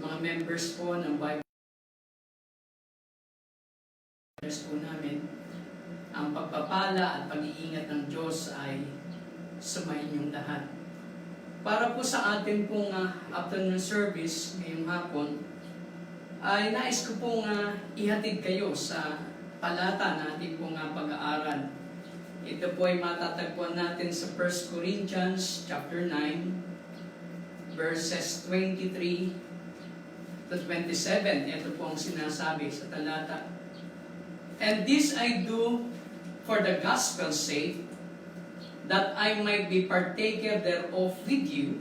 mga members po ng Bible po namin, ang pagpapala at pag-iingat ng Diyos ay sumayin yung lahat. Para po sa atin pong afternoon service ngayong hapon, ay nais ko pong ihatid kayo sa talata na ating pong pag-aaral. Ito po ay matatagpuan natin sa 1 Corinthians chapter 9, verses 23 to 27. Ito po ang sinasabi sa talata. And this I do for the gospel's sake, that I might be partaker thereof with you.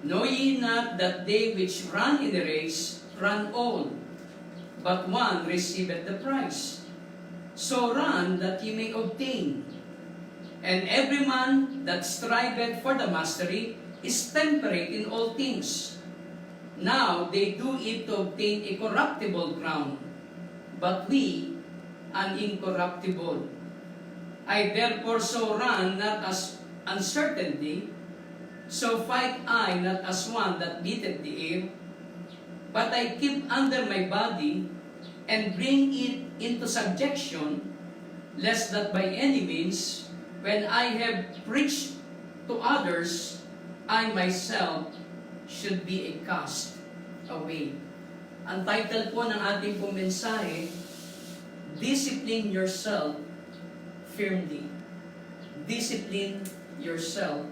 Know ye not that they which run in the race run all, but one receiveth the prize? So run that ye may obtain. And every man that striveth for the mastery is temperate in all things. Now they do it to obtain a corruptible crown, but we an incorruptible. I therefore so run not as uncertainly, so fight I not as one that beateth the air, but I keep under my body, and bring it into subjection, lest that by any means, when I have preached to others, I myself should be a cast away. Ang title po ng ating pong mensahe, Discipline Yourself Firmly. Discipline yourself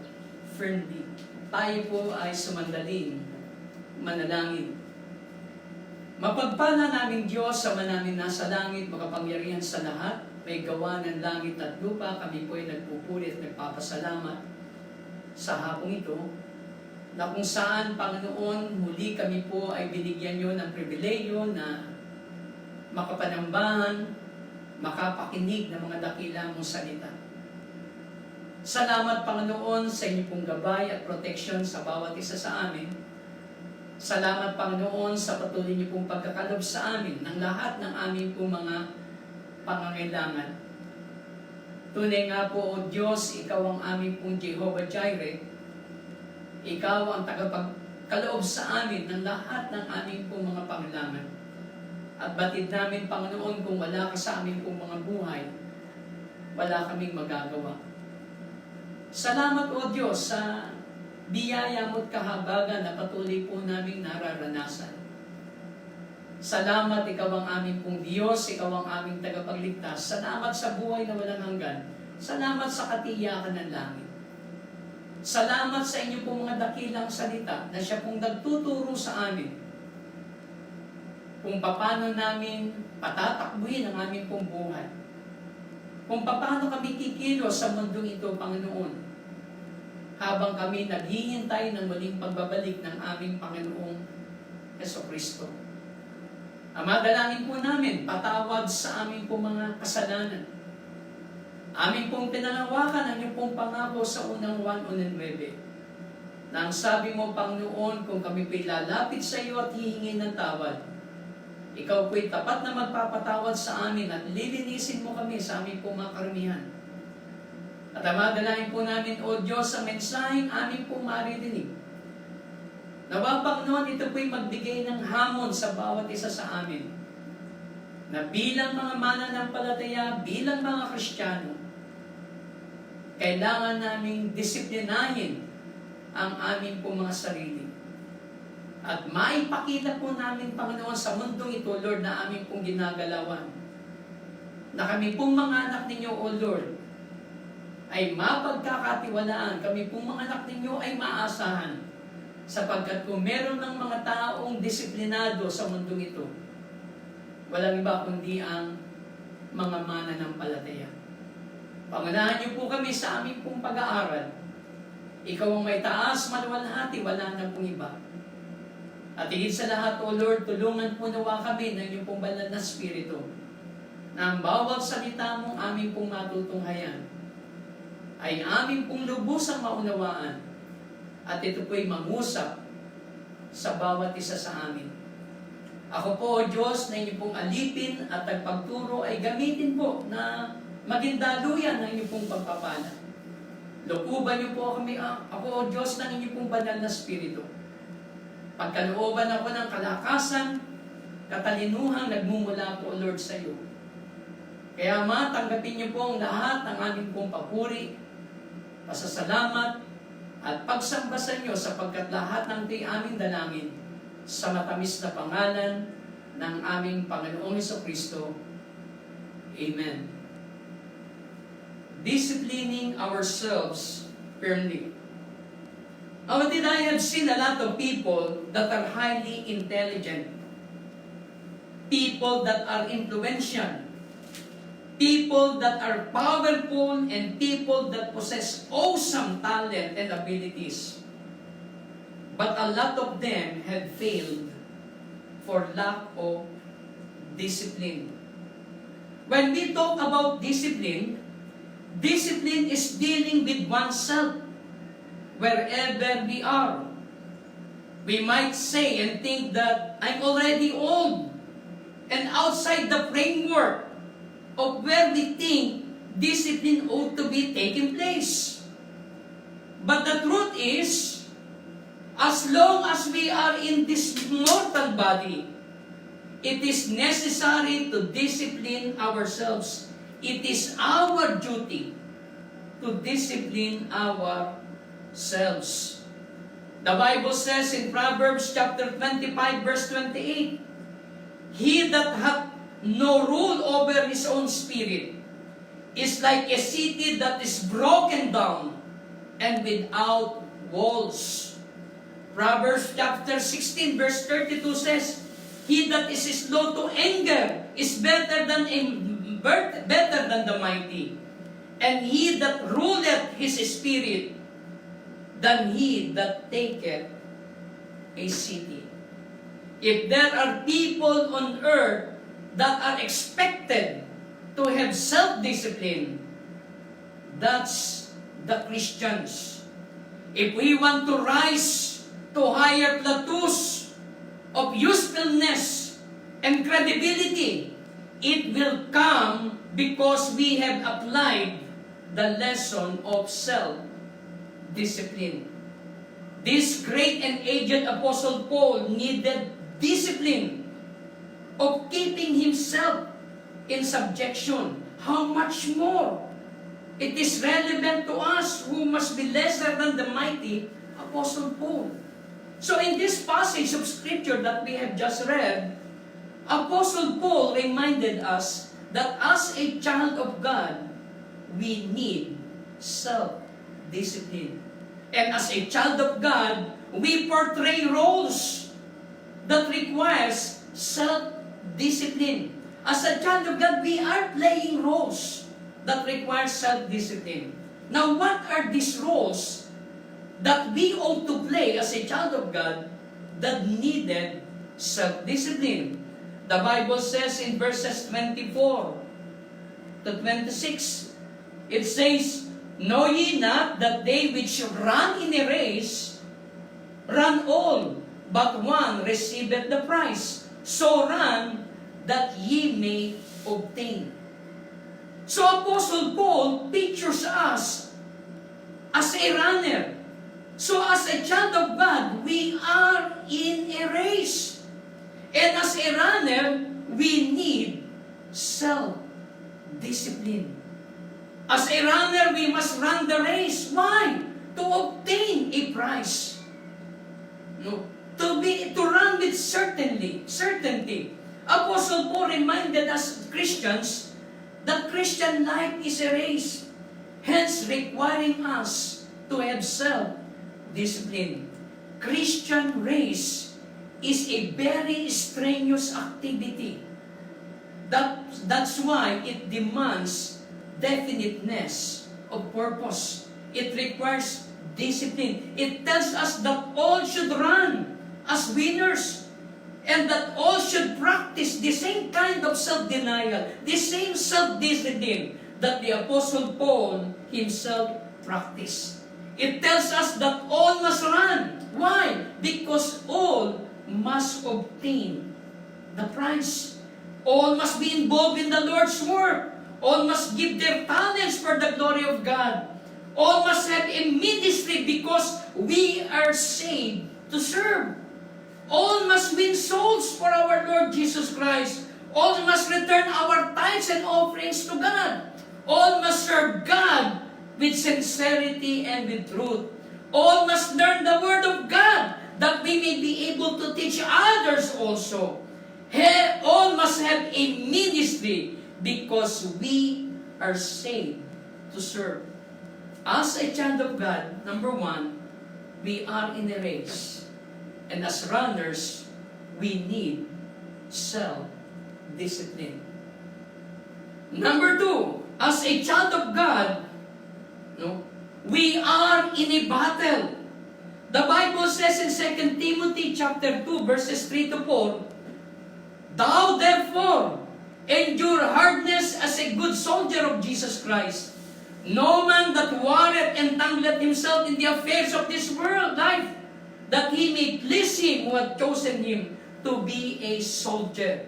firmly. Tayo po ay sumandaling manalangin. Mapagpala naming Diyos, Ama namin nasa langit, makapangyarihan sa lahat, may gawa ng langit at lupa, kami po ay nagpupulit at nagpapasalamat sa hapong ito, na kung saan, Panginoon, muli kami po ay binigyan nyo ng pribileyo na makapanambahan, makapakinig ng mga dakila mong salita. Salamat, Panginoon, sa inyo pong gabay at protection sa bawat isa sa amin. Salamat, Panginoon, sa patuloy niyo pong pagkakalob sa amin ng lahat ng aming pong mga pangangailangan. Tunay nga po, O Diyos, Ikaw ang aming pong Jehovah Jireh. Ikaw ang tagapagkaloob sa amin ng lahat ng aming pong mga pangailangan. At batid namin, Panginoon, kung wala ka sa aming pong mga buhay, wala kaming magagawa. Salamat, O Diyos, sa biyaya mo't kahabagan na patuloy po naming nararanasan. Salamat, Ikaw ang aming pong Diyos, Ikaw ang aming tagapagligtas. Salamat sa buhay na walang hanggan. Salamat sa katiyakan ng langit. Salamat sa inyo pong mga dakilang salita na siya pong nagtuturo sa amin kung paano namin patatakbuhin ang aming pong buhay. Kung paano kami kikilos sa mundong ito, Panginoon, habang kami naghihintay ng muling pagbabalik ng aming Panginoong Jesucristo. Ama, dalangin po namin, patawad sa aming pong mga kasalanan. Aming pong pinangawakan ang iyong pong pangako sa unang 1:9. Na ang sabi mo, Panginoon, kung kami po'y lalapit sa iyo at hihingi ng tawad, Ikaw po'y tapat na magpapatawad sa amin at lilinisin mo kami sa aming pong mga karumihan. At Ama, dalangin po namin, O Diyos, sa mensaheng aming pong maririnig. Nawa, Panginoon, ito po'y magbigay ng hamon sa bawat isa sa amin. Na bilang mga mananampalataya, bilang mga Kristiyano, kailangan naming disiplinahin ang aming pong mga sarili. At maipakita po namin, Panginoon, sa mundong ito, Lord, na aming pong ginagalawan. Na kami pong mga anak ninyo, O Lord, ay mapagkakatiwalaan. Kami pong mga anak ninyo ay maasahan. Sapagkat kung meron ng mga taong disiplinado sa mundong ito, walang iba kundi ang mga mananampalataya. Pangunahan niyo po kami sa aming pong pag-aaral. Ikaw ang may taas, maluwalhati, wala na pong iba. At higit sa lahat, O Lord, tulungan po nawa kami ng iyong pong banal na Espiritu, na ang bawat salita mong aming pong matutunghayan ay aming pong lubusang maunawaan, at ito po'y mangusap sa bawat isa sa amin. Ako po, O Diyos, na inyo pong alipin at ang pagturo ay gamitin po na maging daluyan ng inyo pong pagpapala. Lukuban niyo po kami, ako, O Diyos, ng inyo pong banal na Espiritu. Pagkalooban ako ng kalakasan, katalinuhang nagmumula po, Lord, sa iyo. Kaya Ama, tanggapin niyo po ang lahat ng aming pong papuri, pasasalamat, at pagsamba sa inyo sapagkat lahat ng di aming dalangin sa matamis na pangalan ng aming Panginoong Hesukristo. Amen. Disciplining ourselves firmly. How did I have seen a lot of people that are highly intelligent, people that are influential, people that are powerful, and people that possess awesome talent and abilities. But a lot of them had failed for lack of discipline. When we talk about discipline, discipline is dealing with oneself wherever we are. We might say and think that I'm already old and outside the framework of where we think discipline ought to be taking place. But the truth is, as long as we are in this mortal body, it is necessary to discipline ourselves. It is our duty to discipline ourselves. The Bible says in Proverbs chapter 25 verse 28, He that hath no rule over his own spirit is like a city that is broken down and without walls. Proverbs chapter 16 verse 32 says, He that is slow to anger is better than the mighty, and he that ruleth his spirit than he that taketh a city. If there are people on earth that are expected to have self-discipline, that's the Christians. If we want to rise to higher plateaus of usefulness and credibility, it will come because we have applied the lesson of self-discipline. This great and aged Apostle Paul needed discipline of keeping himself in subjection. How much more? It is relevant to us who must be lesser than the mighty Apostle Paul. So in this passage of Scripture that we have just read, Apostle Paul reminded us that as a child of God, we need self-discipline. And as a child of God, we portray roles that requires self-discipline. As a child of God, we are playing roles that require self-discipline. Now, what are these roles that we ought to play as a child of God that needed self-discipline? The Bible says in verses 24 to 26, it says, Know ye not that they which run in a race run all, but one receiveth the prize. So run that ye may obtain. So Apostle Paul pictures us as a runner. So as a child of God, we are in a race. And as a runner, we need self-discipline. As a runner, we must run the race. Why? To obtain a prize. No. To run with certainty. Apostle Paul reminded us Christians that Christian life is a race, hence requiring us to have self-discipline. Christian race is a very strenuous activity. That's why it demands definiteness of purpose. It requires discipline. It tells us that all should run as winners, and that all should practice the same kind of self-denial, the same self-discipline that the Apostle Paul himself practiced. It tells us that all must run. Why? Because all must obtain the prize. All must be involved in the Lord's work. All must give their talents for the glory of God. All must have a ministry because we are saved to serve. All must win souls for our Lord Jesus Christ. All must return our tithes and offerings to God. All must serve God with sincerity and with truth. All must learn the Word of God, that we may be able to teach others also. All must have a ministry because we are saved to serve. As a child of God, number one, we are in a race. And as runners, we need self-discipline. Number two, as a child of God, we are in a battle. The Bible says in 2 Timothy chapter 2, verses 3 to 4, Thou therefore endure hardness as a good soldier of Jesus Christ. No man that warreth entangleth himself in the affairs of this world life, that he may please him who hath chosen him to be a soldier.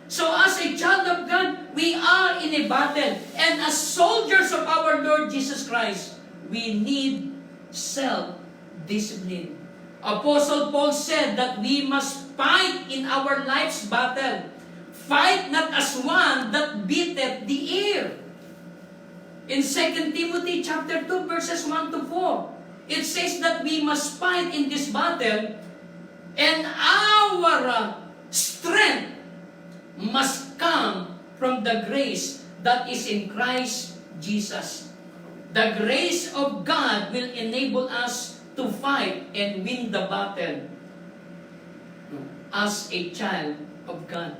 So as a child of God, we are in a battle. And as soldiers of our Lord Jesus Christ, we need self-discipline. Apostle Paul said that we must fight in our life's battle. Fight not as one that beateth the air. In 2 Timothy chapter 2, verses 1 to 4, it says that we must fight in this battle, and our strength must come from the grace that is in Christ Jesus. The grace of God will enable us to fight and win the battle as a child of God.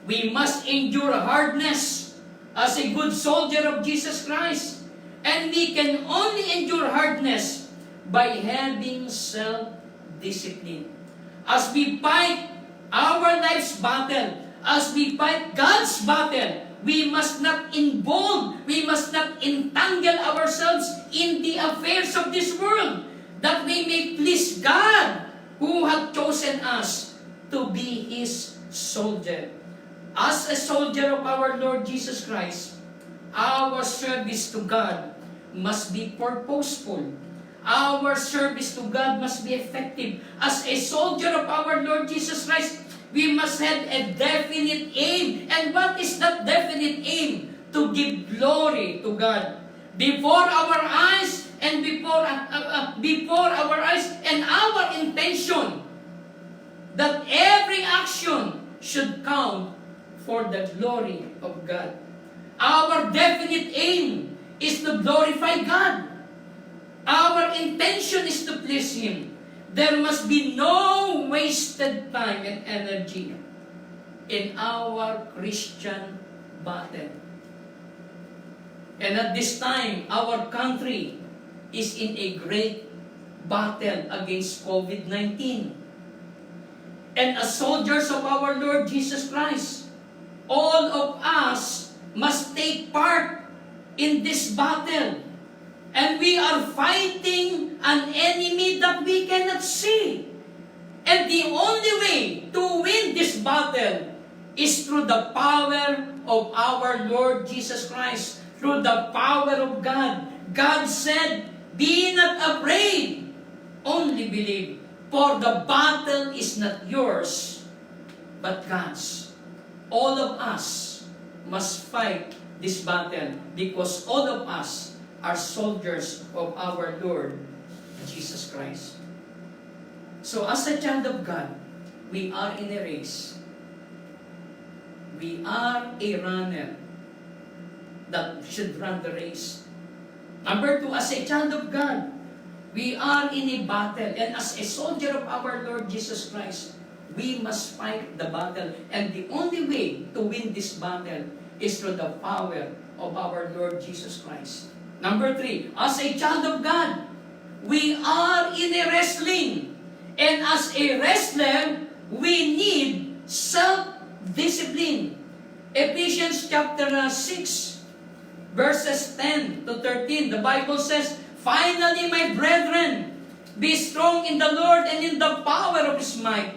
We must endure hardness as a good soldier of Jesus Christ. And we can only endure hardness by having self-discipline. As we fight our life's battle, as we fight God's battle, we must not we must not entangle ourselves in the affairs of this world, that we may please God, who hath chosen us to be His soldier. As a soldier of our Lord Jesus Christ, our service to God must be purposeful. Our service to God must be effective. As a soldier of our Lord Jesus Christ, we must have a definite aim. And what is that definite aim? To give glory to God before our eyes and before our eyes, and our intention that every action should count for the glory of God. Our definite aim is to glorify God. Our intention is to please Him. There must be no wasted time and energy in our Christian battle. And at this time, our country is in a great battle against COVID-19. And as soldiers of our Lord Jesus Christ, all of us must take part in this battle. And we are fighting an enemy that we cannot see. And the only way to win this battle is through the power of our Lord Jesus Christ, through the power of God. God said, "Be not afraid, only believe. For the battle is not yours, but God's." All of us must fight this battle because all of us are soldiers of our Lord Jesus Christ. So as a child of God, we are in a race. We are a runner that should run the race. Number two, as a child of God, we are in a battle. And as a soldier of our Lord Jesus Christ, we must fight the battle. And the only way to win this battle is through the power of our Lord Jesus Christ. Number three, as a child of God, we are in a wrestling. And as a wrestler, we need self-discipline. Ephesians chapter 6, verses 10 to 13, the Bible says, "Finally, my brethren, be strong in the Lord and in the power of His might.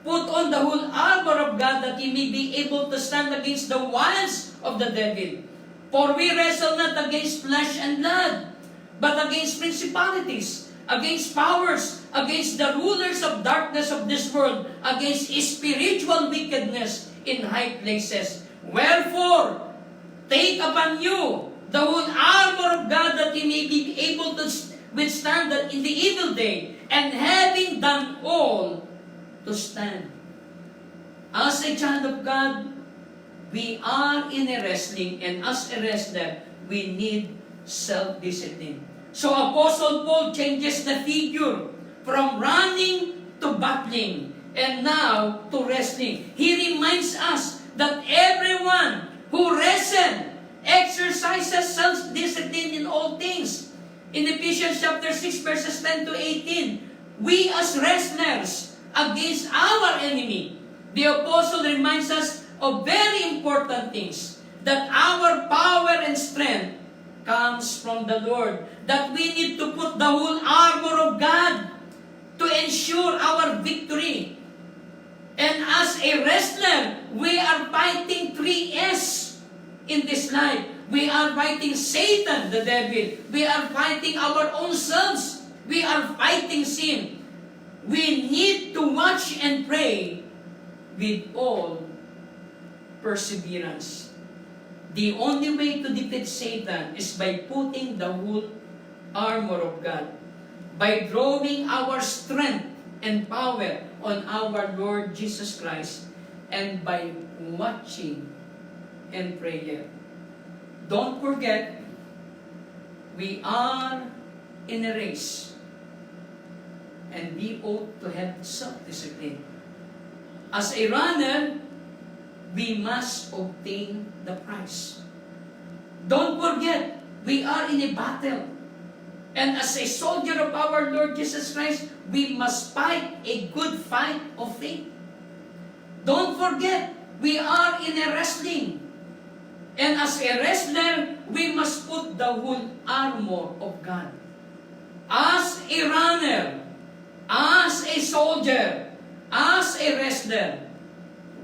Put on the whole armor of God, that ye may be able to stand against the wiles of the devil. For we wrestle not against flesh and blood, but against principalities, against powers, against the rulers of darkness of this world, against spiritual wickedness in high places. Wherefore, take upon you the whole armor of God, that ye may be able to withstand that in the evil day, and having done all, to stand. As a child of God, we are in a wrestling, and as a wrestler, we need self-discipline. So Apostle Paul changes the figure from running to battling, and now to wrestling. He reminds us that everyone who wrestles exercises self-discipline in all things. In Ephesians chapter 6 verses 10 to 18, we as wrestlers against our enemy, the apostle reminds us of very important things, that our power and strength comes from the Lord, that we need to put the whole armor of God to ensure our victory. And as a wrestler, we are fighting 3S in this life. We are fighting Satan, the devil. We are fighting our own selves. We are fighting sin. We need to watch and pray with all perseverance. The only way to defeat Satan is by putting the whole armor of God, by drawing our strength and power on our Lord Jesus Christ, and by watching and prayer. Don't forget, we are in a race, and we ought to have self-discipline. As a runner, we must obtain the prize. Don't forget, we are in a battle. And as a soldier of our Lord Jesus Christ, we must fight a good fight of faith. Don't forget, we are in a wrestling. And as a wrestler, we must put the whole armor of God. As a runner, as a soldier, as a wrestler,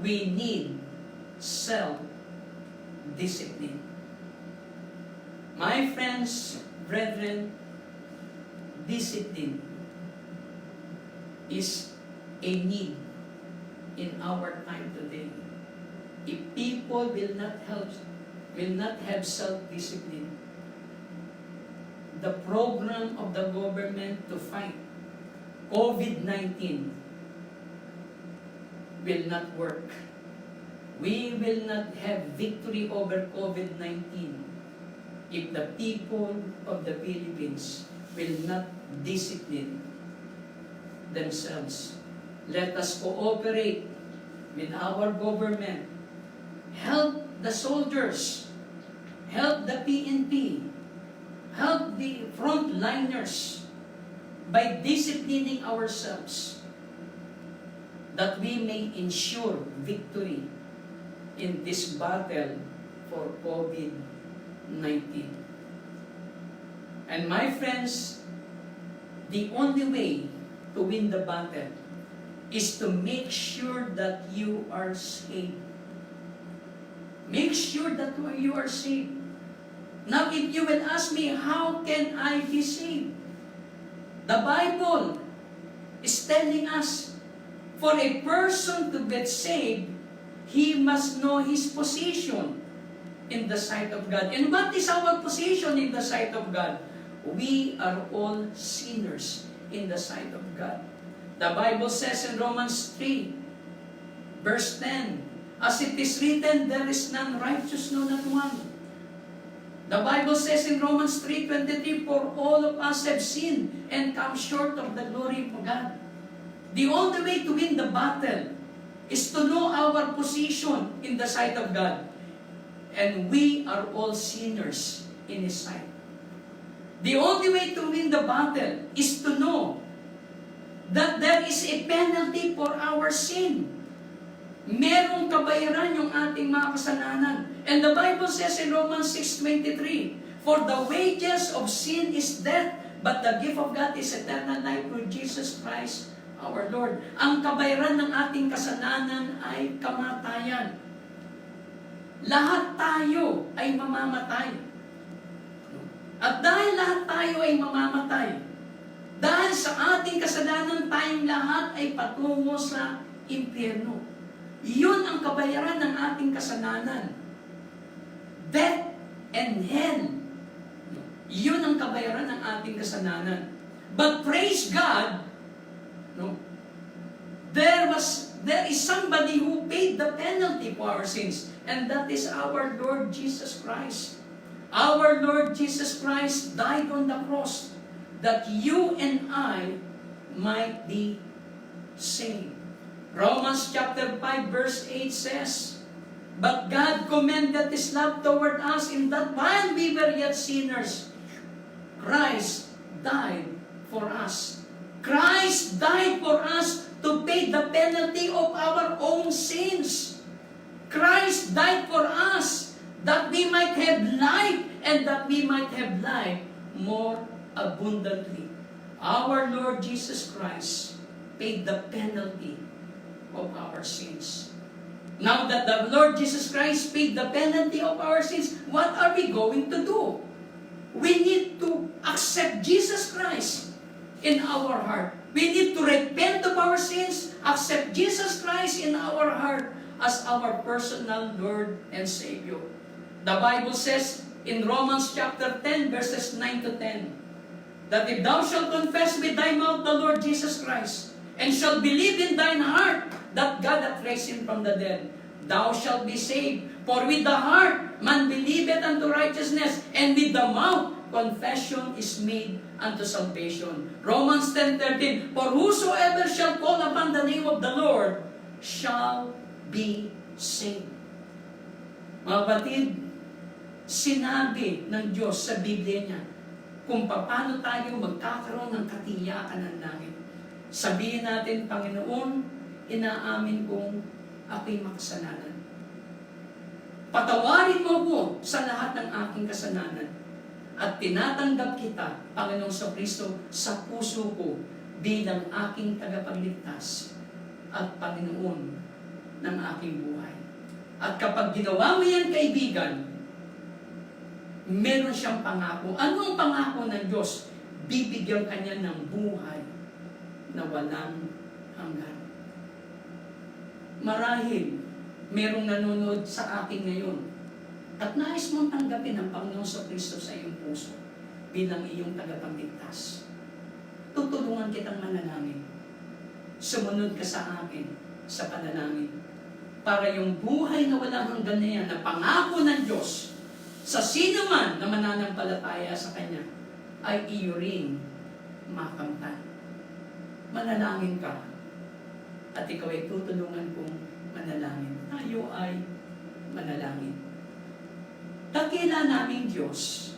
we need self-discipline. My friends, brethren, discipline is a need in our time today. If people will not have self-discipline, the program of the government to fight COVID-19 will not work. We will not have victory over COVID-19 if the people of the Philippines will not discipline themselves. Let us cooperate with our government. Help the soldiers. Help the PNP. Help the frontliners by disciplining ourselves, that we may ensure victory in this battle for COVID-19. And my friends, the only way to win the battle is to make sure that you are saved. Make sure that you are saved. Now, if you will ask me, how can I be saved? The Bible is telling us, for a person to get saved, he must know his position in the sight of God. And what is our position in the sight of God? We are all sinners in the sight of God. The Bible says in Romans 3, verse 10, as it is written, there is none righteous, no, not one. The Bible says in Romans 3:23, for all of us have sinned and come short of the glory of God. The only way to win the battle is to know our position in the sight of God. And we are all sinners in His sight. The only way to win the battle is to know that there is a penalty for our sin. Merong kabayaran yung ating mga kasalanan. And the Bible says in Romans 6:23, for the wages of sin is death, but the gift of God is eternal life through Jesus Christ our Lord. Ang kabayaran ng ating kasalanan ay kamatayan. Lahat tayo ay mamamatay. At dahil lahat tayo ay mamamatay, Dahil sa ating kasalanan, tayong lahat ay patungo sa impyerno. Yun ang kabayaran ng ating kasalanan. Death and hell. Yun ang kabayaran ng ating kasalanan. But praise God, no? There is somebody who paid the penalty for our sins, and that is our Lord Jesus Christ. Our Lord Jesus Christ died on the cross that you and I might be saved. Romans chapter 5 verse 8 says, "But God commended His love toward us in that while we were yet sinners, Christ died for us." Christ died for us to pay the penalty of our own sins. Christ died for us that we might have life and that we might have life more abundantly. Our Lord Jesus Christ paid the penalty of our sins. Now that the Lord Jesus Christ paid the penalty of our sins, what are we going to do? We need to accept Jesus Christ in our heart. We need to repent of our sins, accept Jesus Christ in our heart as our personal Lord and Savior. The Bible says in Romans chapter 10 verses 9 to 10, that if thou shalt confess with thy mouth the Lord Jesus Christ, and shalt believe in thine heart that God hath raised him from the dead, thou shalt be saved. For with the heart man believeth unto righteousness, and with the mouth confession is made unto salvation. Romans 10:13, for whosoever shall call upon the name of the Lord shall be saved. Mga kapatid, sinabi ng Diyos sa Biblia niya kung paano tayo magkakaroon ng katiyakan ng langit. Sabihin natin, Panginoon, inaamin kong ako'y makasalanan. Patawarin mo ko sa lahat ng aking kasalanan. At tinatanggap kita, Panginoong Kristo, sa puso ko bilang aking tagapagligtas at Panginoon ng aking buhay. At kapag ginawa mo yan, kaibigan, meron siyang pangako. Ano ang pangako ng Diyos? Bibigyan kanya ng buhay na walang hanggan. Marahil, merong nanonood sa akin ngayon at nais mong tanggapin ang Panginoon sa Kristo sa iyong puso bilang iyong tagapagligtas. Tutulungan kitang manalangin. Sumunod ka sa akin sa panalangin para yung buhay na walang hanggan na yan, na pangako ng Diyos sa sino man na mananampalataya sa Kanya, ay iyo rin makamtan. Manalangin ka at ikaw ay tutulungan kong manalangin. Tayo ay manalangin. Dakila naming Diyos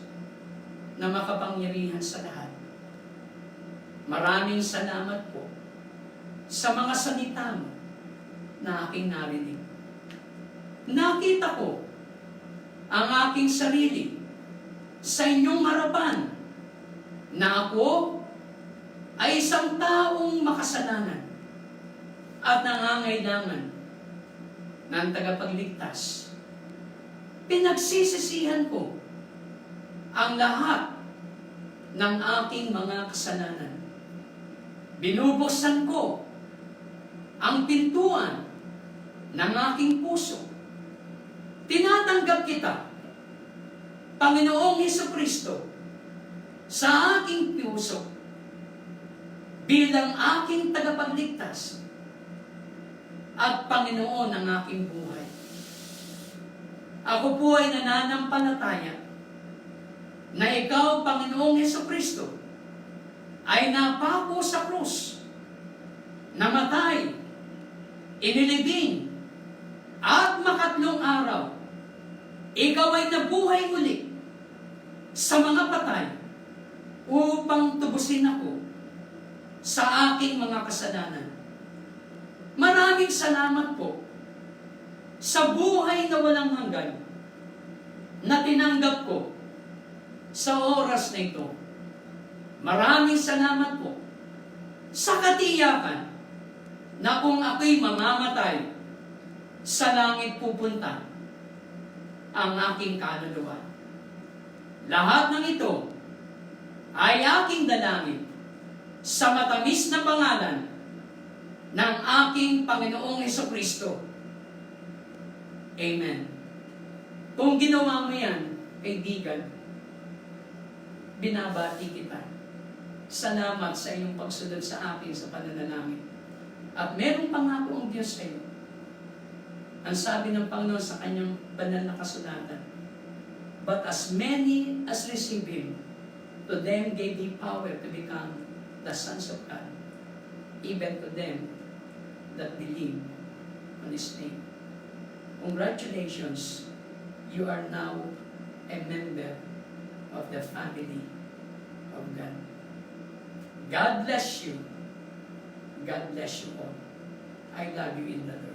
na makapangyarihan sa lahat. Maraming salamat po sa mga salita mo na aking narinig. Nakita ko ang aking sarili sa inyong harapan na ako ay isang taong makasalanan at nangangailangan ng tagapagligtas. Pinagsisisihan ko ang lahat ng aking mga kasalanan. Binubuksan ko ang pintuan ng aking puso. Tinatanggap kita, Panginoong Hesukristo, sa aking puso bilang aking tagapagligtas at Panginoon ng aking buhay. Ako po ay nananampalataya na ikaw, Panginoong Hesukristo, ay napako sa krus, namatay, inilibing, at makatlong araw, ikaw ay nabuhay muli sa mga patay upang tubusin ako sa aking mga kasalanan. Maraming salamat po sa buhay na walang hanggan na tinanggap ko sa oras na ito. Maraming salamat po sa katiyakan na kung ako'y mamamatay, sa langit pupunta ang aking kaluluwa. Lahat ng ito ay aking dalangin sa matamis na pangalan ng aking Panginoong Hesukristo. Amen. Kung ginawa mo yan, kaibigan, binabati kita. Salamat sa iyong pagsunod sa akin sa pananalangin. At merong pangako ang Diyos sa iyo. Ang sabi ng Panginoon sa kanyang banal na kasulatan, but as many as receive Him, to them gave He power to become the sons of God, even to them that believe on His name. Congratulations, you are now a member of the family of God. God bless you. God bless you all. I love you in the Lord.